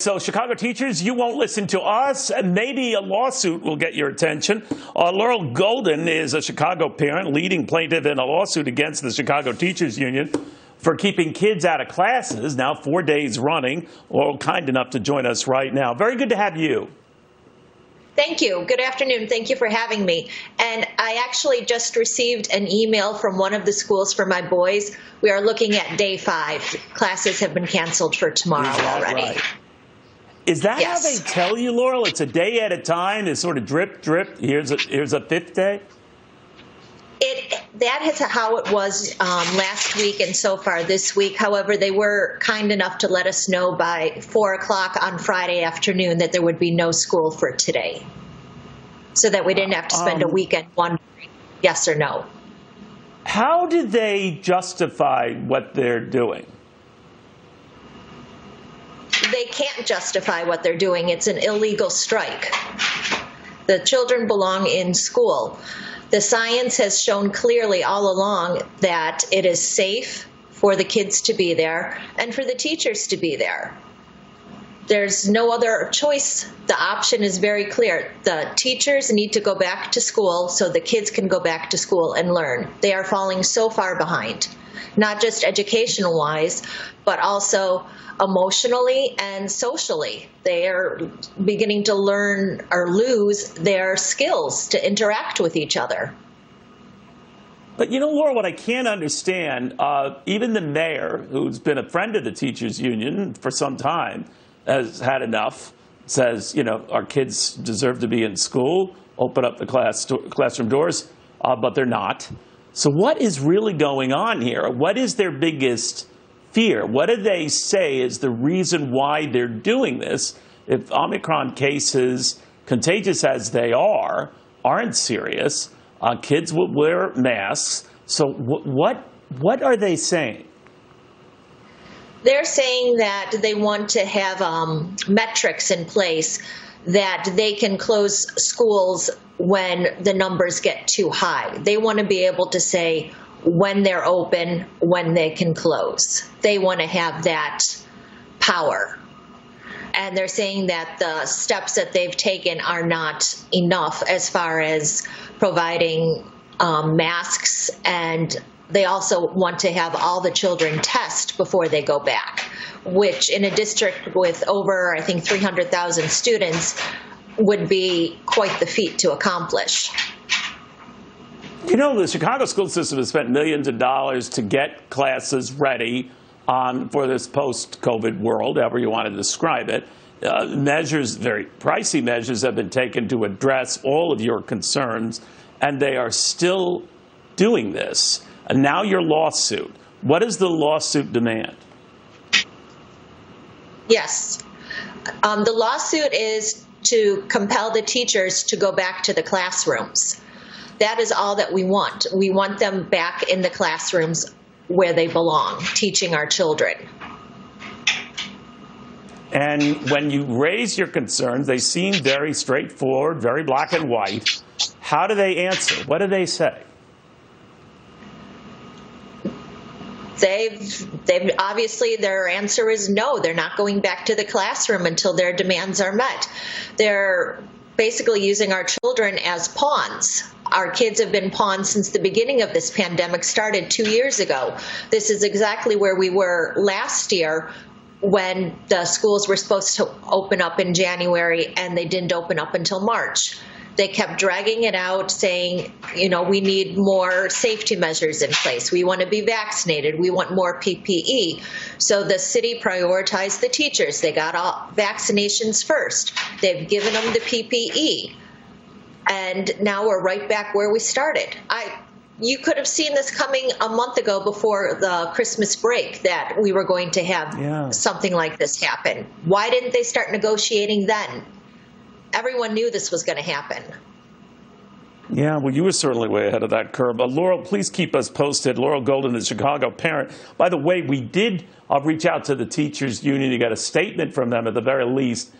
So, Chicago teachers, you won't listen to us, and maybe a lawsuit will get your attention. Laurel Golden is a Chicago parent, leading plaintiff in a lawsuit against the Chicago Teachers Union for keeping kids out of classes, now 4 days running. Laurel, kind enough to join us right now. Very good to have you. Thank you. Good afternoon. Thank you for having me. And I actually just received an email from one of the schools for my boys. We are looking at day 5. Classes have been canceled for tomorrow already. Right? Is that Yes. how they tell you, Laurel? It's a day at a time. It's sort of drip, drip. Here's a 5th day. That is how it was last week and so far this week. However, they were kind enough to let us know by 4 o'clock on Friday afternoon that there would be no school for today, so that we didn't have to spend a weekend wondering yes or no. How did they justify what they're doing? They can't justify what they're doing. It's an illegal strike. The children belong in school. The science has shown clearly all along that it is safe for the kids to be there and for the teachers to be there. There's no other choice. The option is very clear. The teachers need to go back to school so the kids can go back to school and learn. They are falling so far behind, not just educational-wise, but also emotionally and socially. They are beginning to learn or lose their skills to interact with each other. But you know, Laura, what I can't understand, even the mayor, who's been a friend of the teachers union for some time, has had enough, says, you know, our kids deserve to be in school, open up the classroom doors, but they're not. So what is really going on here? What is their biggest fear? What do they say is the reason why they're doing this? If Omicron cases, contagious as they aren't serious, kids will wear masks. So what are they saying? They're saying that they want to have metrics in place that they can close schools when the numbers get too high. They want to be able to say when they're open, when they can close. They want to have that power. And they're saying that the steps that they've taken are not enough as far as providing masks, and they also want to have all the children test before they go back, which in a district with over, I think, 300,000 students would be quite the feat to accomplish. You know, the Chicago school system has spent millions of dollars to get classes ready for this post-COVID world, however you want to describe it. Measures, very pricey measures, have been taken to address all of your concerns, and they are still doing this. And now your lawsuit. What does the lawsuit demand? Yes. The lawsuit is to compel the teachers to go back to the classrooms. That is all that we want. We want them back in the classrooms where they belong, teaching our children. And when you raise your concerns, they seem very straightforward, very black and white. How do they answer? What do they say? They've obviously, their answer is no. They're not going back to the classroom until their demands are met. They're basically using our children as pawns. Our kids have been pawns since the beginning of this pandemic started 2 years ago. This is exactly where we were last year when the schools were supposed to open up in January and they didn't open up until March. They kept dragging it out, saying, you know, we need more safety measures in place. We want to be vaccinated. We want more PPE. So the city prioritized the teachers. They got all vaccinations first. They've given them the PPE. And now we're right back where we started. You could have seen this coming a month ago before the Christmas break that we were going to have something like this happen. Why didn't they start negotiating then? Everyone knew this was going to happen. Yeah, well, you were certainly way ahead of that curve. Laurel, please keep us posted. Laurel Golden, the Chicago parent. By the way, we did reach out to the teachers union. You got a statement from them at the very least